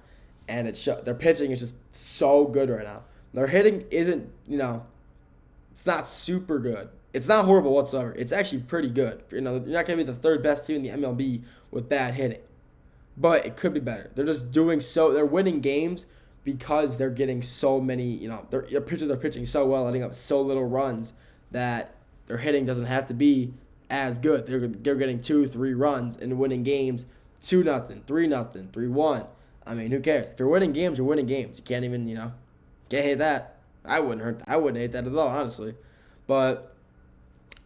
and their pitching is just so good right now. Their hitting isn't, it's not super good. It's not horrible whatsoever. It's actually pretty good. You're not going to be the 3rd best team in the MLB with bad hitting. But it could be better. They're just they're winning games because they're getting so many, they're pitching so well, letting up so little runs that their hitting doesn't have to be as good. They're getting 2-3 runs and winning games 2-0, 3-0, 3-1. I mean, who cares? If you're winning games, you're winning games. You can't even, can't hate that. I wouldn't hate that at all, honestly. But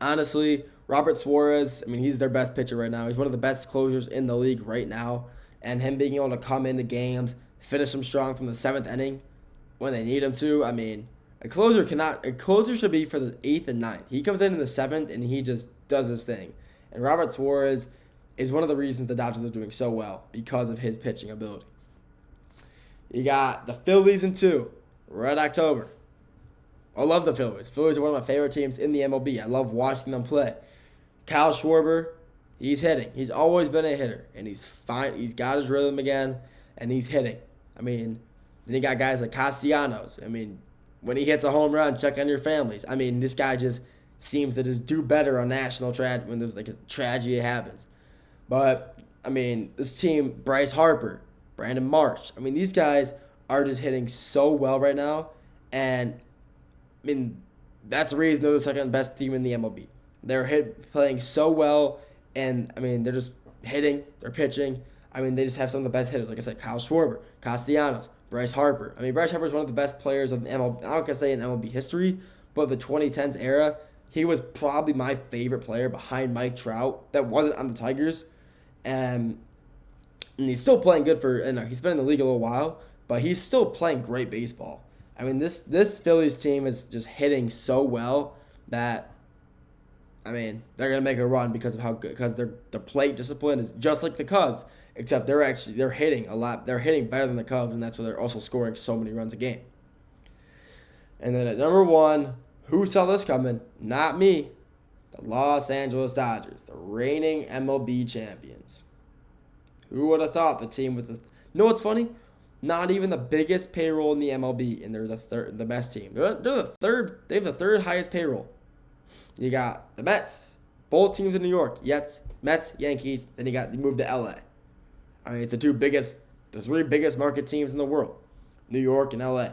honestly, Robert Suarez, I mean, he's their best pitcher right now. He's one of the best closers in the league right now. And him being able to come into games, finish them strong from the 7th inning when they need him to. I mean, a closer should be for the 8th and 9th. He comes in the 7th and he just does his thing. And Robert Suarez is one of the reasons the Dodgers are doing so well because of his pitching ability. You got the Phillies in 2, Red October. I love the Phillies. Phillies are one of my favorite teams in the MLB. I love watching them play. Kyle Schwarber, he's hitting. He's always been a hitter, and he's fine. He's got his rhythm again, and he's hitting. I mean, then you got guys like Castellanos. I mean, when he hits a home run, check on your families. I mean, this guy just seems to just do better on national when there's like a tragedy happens. But, I mean, this team, Bryce Harper, Brandon Marsh, I mean, these guys are just hitting so well right now, and I mean, that's the reason they're the 2nd best team in the MLB. They're playing so well, and, I mean, they're just hitting, they're pitching. I mean, they just have some of the best hitters. Like I said, Kyle Schwarber, Castellanos, Bryce Harper. I mean, Bryce Harper is one of the best players of the MLB. I'm not going to say in MLB history, but the 2010s era, he was probably my favorite player behind Mike Trout that wasn't on the Tigers. And he's still playing good he's been in the league a little while, but he's still playing great baseball. I mean, this Phillies team is just hitting so well that, I mean, they're going to make a run because of how good, because their plate discipline is just like the Cubs, except they're hitting a lot. They're hitting better than the Cubs, and that's why they're also scoring so many runs a game. And then at number 1, who saw this coming? Not me. The Los Angeles Dodgers, the reigning MLB champions. Who would have thought the team with the... You know what's funny? Not even the biggest payroll in the MLB, and they're the best team. They're the 3rd. They have the 3rd highest payroll. You got the Mets, both teams in New York. Mets, Yankees. Then you moved to LA. I mean, it's the 3 biggest market teams in the world, New York and LA.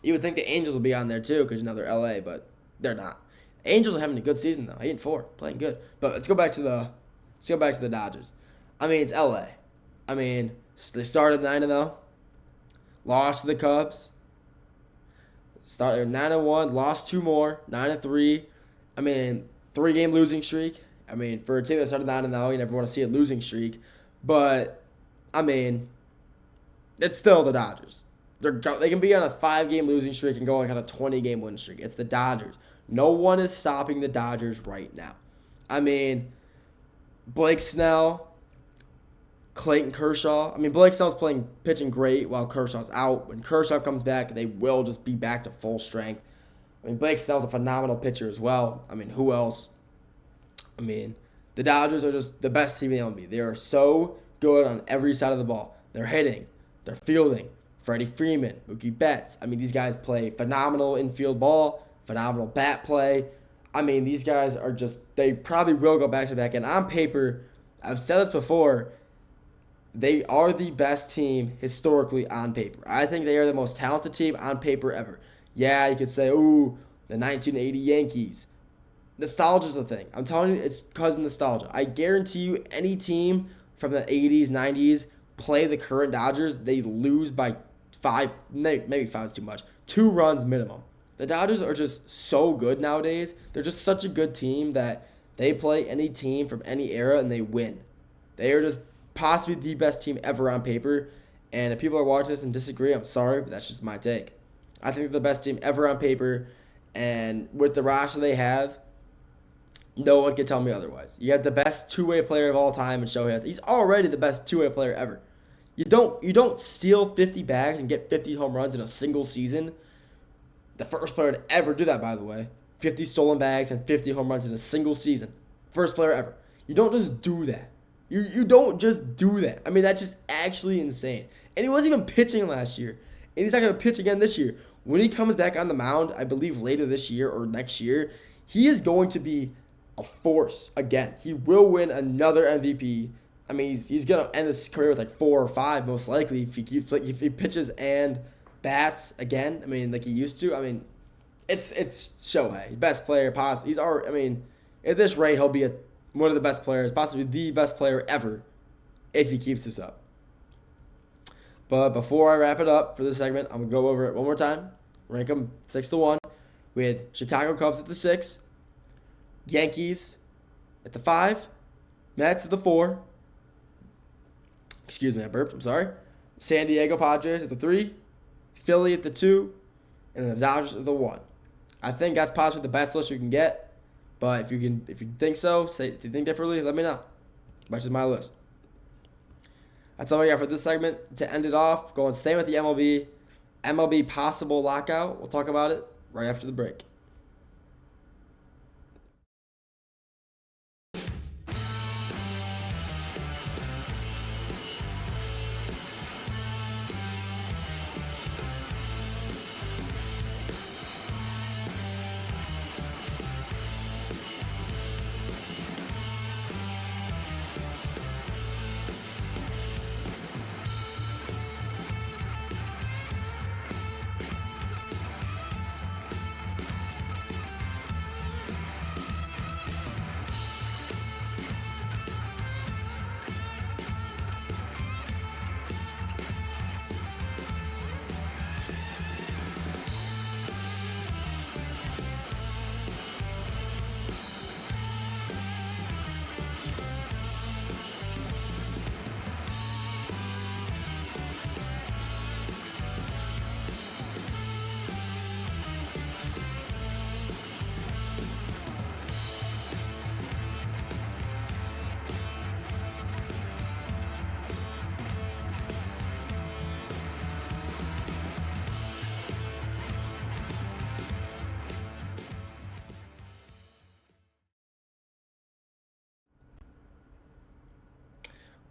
You would think the Angels would be on there too, because they're LA, but they're not. Angels are having a good season though, 8-4, playing good. But let's go back to the Dodgers. I mean, it's LA. I mean, they started 9-0, lost to the Cubs. Started 9-1, lost 2 more, 9-3. I mean, 3-game losing streak. I mean, for a team that started 9-0, you never want to see a losing streak. But, I mean, it's still the Dodgers. They can be on a 5-game losing streak and go on a 20-game win streak. It's the Dodgers. No one is stopping the Dodgers right now. I mean, Blake Snell, Clayton Kershaw. I mean, Blake Snell's pitching great while Kershaw's out. When Kershaw comes back, they will just be back to full strength. I mean, Blake Snell's a phenomenal pitcher as well. I mean, who else? I mean, the Dodgers are just the best team in the MLB. They are so good on every side of the ball. They're hitting. They're fielding. Freddie Freeman, Mookie Betts. I mean, these guys play phenomenal infield ball. phenomenal bat play. I mean, these guys are they probably will go back-to-back. And on paper, I've said this before, they are the best team historically on paper. I think they are the most talented team on paper ever. Yeah, you could say, ooh, the 1980 Yankees. Nostalgia's the thing. I'm telling you, it's because of nostalgia. I guarantee you any team from the 80s, 90s play the current Dodgers, they lose by 5, maybe 5 is too much, 2 runs minimum. The Dodgers are just so good nowadays. They're just such a good team that they play any team from any era and they win. They are just possibly the best team ever on paper. And if people are watching this and disagree, I'm sorry, but that's just my take. I think they're the best team ever on paper. And with the roster they have, no one can tell me otherwise. You have the best two-way player of all time in Shohei. He's already the best two-way player ever. You don't steal 50 bags and get 50 home runs in a single season. The first player to ever do that, by the way. 50 stolen bags and 50 home runs in a single season. First player ever. You don't just do that. You don't just do that. I mean, that's just actually insane. And he wasn't even pitching last year. And he's not going to pitch again this year. When he comes back on the mound, I believe later this year or next year, he is going to be a force again. He will win another MVP. I mean, he's going to end his career with like 4 or 5 most likely if he pitches and bats again. I mean, like he used to. I mean, it's Shohei, best player possible. He's already. I mean, at this rate, he'll be one of the best players, possibly the best player ever, if he keeps this up. But before I wrap it up for this segment, I'm gonna go over it one more time. Rank them 6-1. We had Chicago Cubs at the 6, Yankees at the 5, Mets at the 4. Excuse me, I burped. I'm sorry. San Diego Padres at the 3, Philly at the 2, and the Dodgers at the 1. I think that's possibly the best list you can get. But if you think so, if you think differently, let me know. That's just my list. That's all I got for this segment. To end it off, staying with the MLB. MLB possible lockout. We'll talk about it right after the break.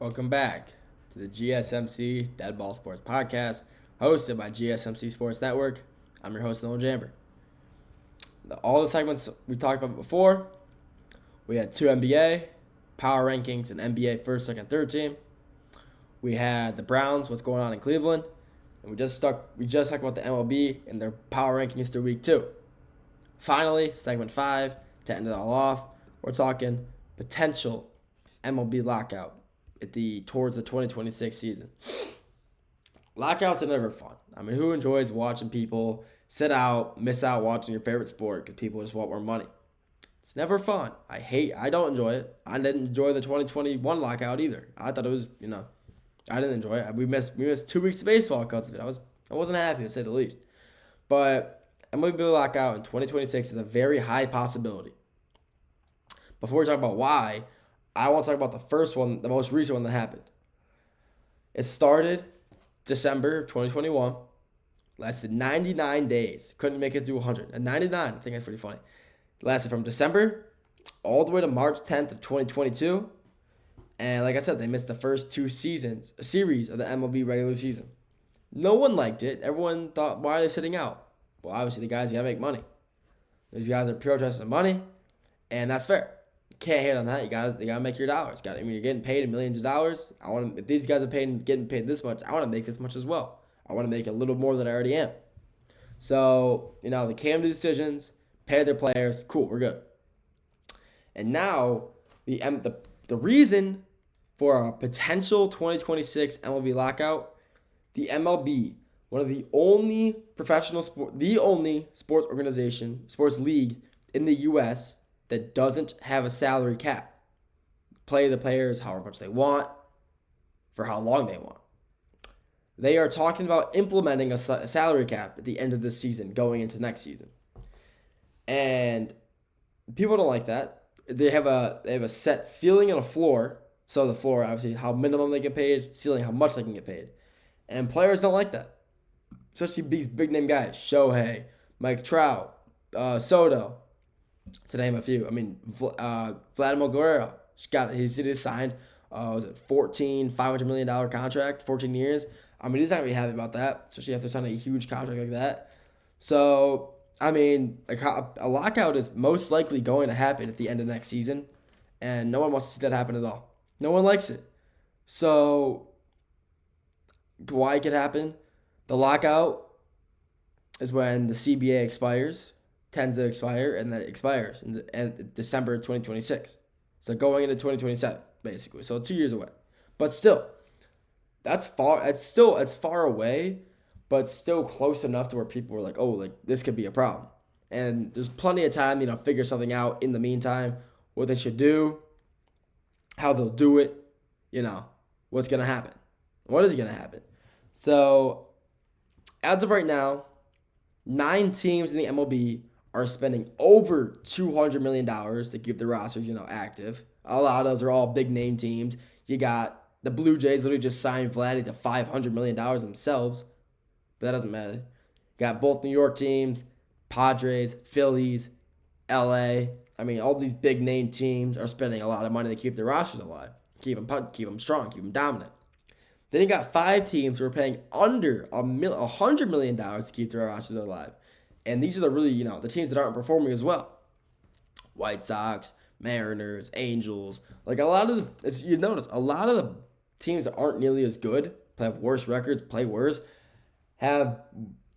Welcome back to the GSMC Dead Ball Sports Podcast, hosted by GSMC Sports Network. I'm your host, Nolan Jamber. All the segments we talked about before, we had 2 NBA, power rankings, and NBA first, second, third team. We had the Browns, what's going on in Cleveland, and we just talked about the MLB and their power rankings through week 2. Finally, segment 5, to end it all off, we're talking potential MLB lockout towards the 2026 season. Lockouts are never fun. I mean, who enjoys watching people miss out watching your favorite sport because people just want more money? It's never fun. I don't enjoy it. I didn't enjoy the 2021 lockout either. I thought it was, I didn't enjoy it. We missed 2 weeks of baseball because of it. I wasn't happy, to say the least. But MLB lockout in 2026 is a very high possibility. Before we talk about why, I want to talk about the first one, the most recent one that happened. It started December of 2021, lasted 99 days. Couldn't make it to 100. And 99, I think that's pretty funny. Lasted from December all the way to March 10th of 2022. And like I said, they missed the first 2 series of the MLB regular season. No one liked it. Everyone thought, why are they sitting out? Well, obviously the guys got to make money. These guys are pure interested in money, and that's fair. You can't hate on that. You gotta make your dollars. You're getting paid millions of dollars. If these guys are getting paid this much, I want to make this much as well. I want to make a little more than I already am. So, they came to decisions, paid their players. Cool, we're good. And now, the reason for a potential 2026 MLB lockout, the MLB, one of the only sports organization, sports league in the U.S. that doesn't have a salary cap. Play the players however much they want, for how long they want. They are talking about implementing a salary cap at the end of this season, going into next season. And people don't like that. They have a set ceiling and a floor. So the floor, obviously, how minimum they get paid, ceiling, how much they can get paid. And players don't like that. Especially these big name guys, Shohei, Mike Trout, Soto, to name a few. I mean, Vladimir Guerrero, he's signed, was it $500 million contract, 14 years. I mean, he's not going to be happy about that, especially after signing a huge contract like that. So, I mean, a lockout is most likely going to happen at the end of next season, and no one wants to see that happen at all. No one likes it. So, why it could happen? The lockout is when the CBA tends to expire, and then it expires in December 2026. So going into 2027, basically. So 2 years away. But still, that's far. It's far away, but still close enough to where people were like, oh, like this could be a problem. And there's plenty of time, figure something out in the meantime, what they should do, how they'll do it, what's going to happen. What is going to happen? So, as of right now, 9 teams in the MLB are spending over $200 million to keep their rosters, active. A lot of those are all big name teams. You got the Blue Jays literally just signed Vladdy to $500 million themselves, but that doesn't matter. You got both New York teams, Padres, Phillies, LA. I mean, all these big name teams are spending a lot of money to keep their rosters alive, keep them strong, keep them dominant. Then you got 5 teams who are paying under $100 million to keep their rosters alive. And these are the really, the teams that aren't performing as well. White Sox, Mariners, Angels. Like a lot of the teams that aren't nearly as good, have worse records, play worse, have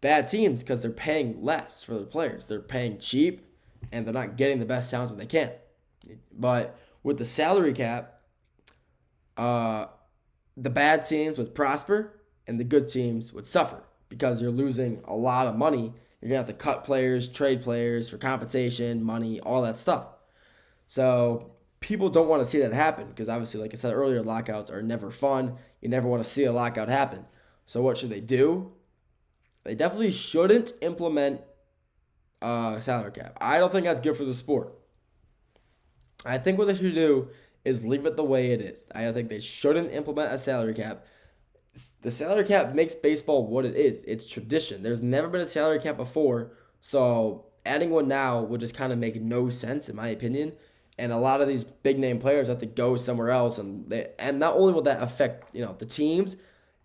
bad teams because they're paying less for their players. They're paying cheap, and they're not getting the best talent that they can. But with the salary cap, the bad teams would prosper and the good teams would suffer because you're losing a lot of money. You're going to have to cut players, trade players for compensation, money, all that stuff. So people don't want to see that happen because obviously, like I said earlier, lockouts are never fun. You never want to see a lockout happen. So what should they do? They definitely shouldn't implement a salary cap. I don't think that's good for the sport. I think what they should do is leave it the way it is. I think they shouldn't implement a salary cap. The salary cap makes baseball what it is. It's tradition. There's never been a salary cap before, so adding one now would just kind of make no sense, in my opinion. And a lot of these big name players have to go somewhere else, and not only will that affect the teams,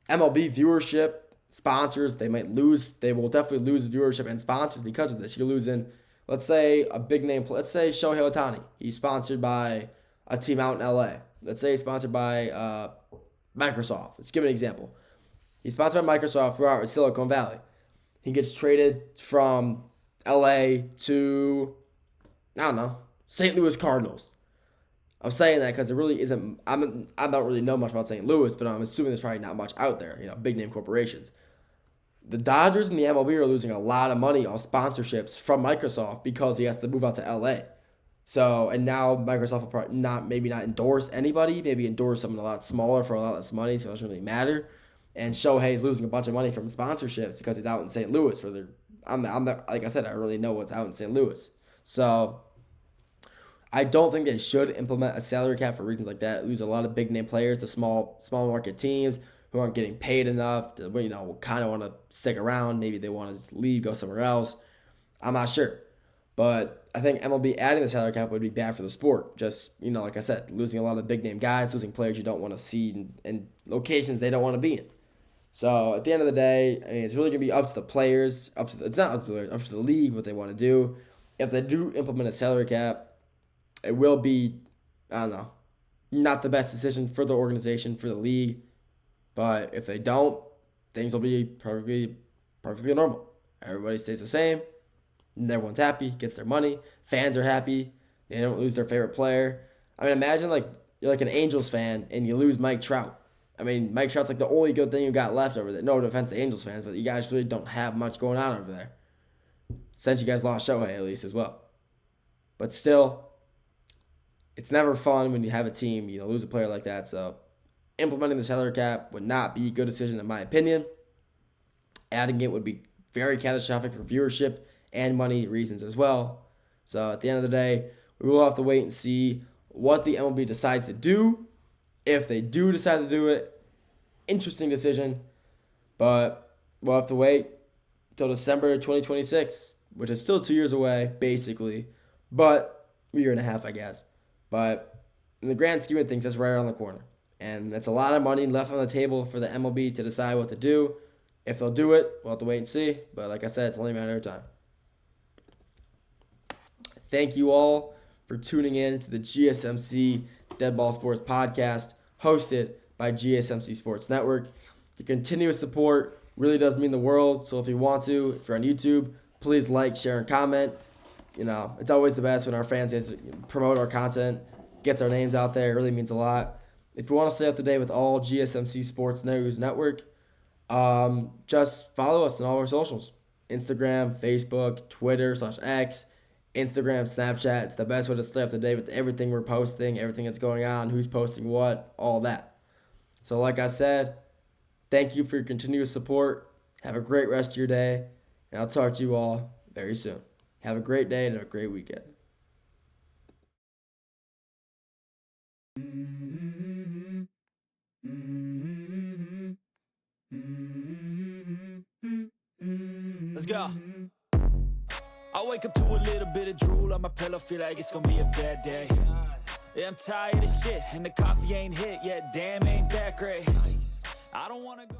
MLB viewership, sponsors. They will definitely lose viewership and sponsors because of this. You're losing, let's say a big name. Let's say Shohei Ohtani. He's sponsored by a team out in LA. Let's say he's sponsored by Microsoft. Let's give an example. He's sponsored by Microsoft. We're out in Silicon Valley. He gets traded from LA to, I don't know, St. Louis Cardinals. I'm saying that because it really isn't. I don't really know much about St. Louis, but I'm assuming there's probably not much out there. Big name corporations. The Dodgers and the MLB are losing a lot of money on sponsorships from Microsoft because he has to move out to LA. So, and now Microsoft will probably maybe not endorse anybody, maybe endorse someone a lot smaller for a lot less money, so it doesn't really matter. And Shohei's losing a bunch of money from sponsorships because he's out in St. Louis, where I'm not, like I said, I really know what's out in St. Louis. So, I don't think they should implement a salary cap for reasons like that. Lose a lot of big name players to small market teams who aren't getting paid enough to, kind of want to stick around. Maybe they want to leave, go somewhere else. I'm not sure. But I think MLB adding the salary cap would be bad for the sport. Just, like I said, losing a lot of big name guys, losing players you don't want to see in locations they don't want to be in. So at the end of the day, it's really going to be up to the players. It's not up to the league what they want to do. if they do implement a salary cap, it will be, I don't know, not the best decision for the organization, for the league. But if they don't, things will be perfectly normal. Everybody stays the same. And everyone's happy, gets their money. Fans are happy. They don't lose their favorite player. I mean, imagine like you're like an Angels fan and you lose Mike Trout. I mean, Mike Trout's like the only good thing you got left over there. No offense to Angels fans, but you guys really don't have much going on over there. Since you guys lost Shohei, at least, as well. But still, it's never fun when you have a team, lose a player like that. So implementing the salary cap would not be a good decision in my opinion. Adding it would be very catastrophic for viewership and money reasons as well. So at the end of the day, we will have to wait and see what the MLB decides to do. If they do decide to do it, interesting decision. But we'll have to wait until December 2026, which is still 2 years away, basically. But a year and a half, I guess. But in the grand scheme of things, that's right around the corner. And that's a lot of money left on the table for the MLB to decide what to do. If they'll do it, we'll have to wait and see. But like I said, it's only a matter of time. Thank you all for tuning in to the GSMC Dead Ball Sports Podcast, hosted by GSMC Sports Network. Your continuous support really does mean the world. So if you want to, if you're on YouTube, please like, share, and comment. It's always the best when our fans get to promote our content, gets our names out there. It really means a lot. If you want to stay up to date with all GSMC Sports News Network, just follow us on all our socials. Instagram, Facebook, Twitter /X, Instagram, Snapchat. It's the best way to stay up to date with everything we're posting, everything that's going on, who's posting what, all that. So like I said, thank you for your continuous support. Have a great rest of your day, and I'll talk to you all very soon. Have a great day and a great weekend. Let's go. I wake up to a little bit of drool on my pillow, feel like it's gonna be a bad day. Yeah, I'm tired of shit, and the coffee ain't hit yet, damn, ain't that great. I don't wanna go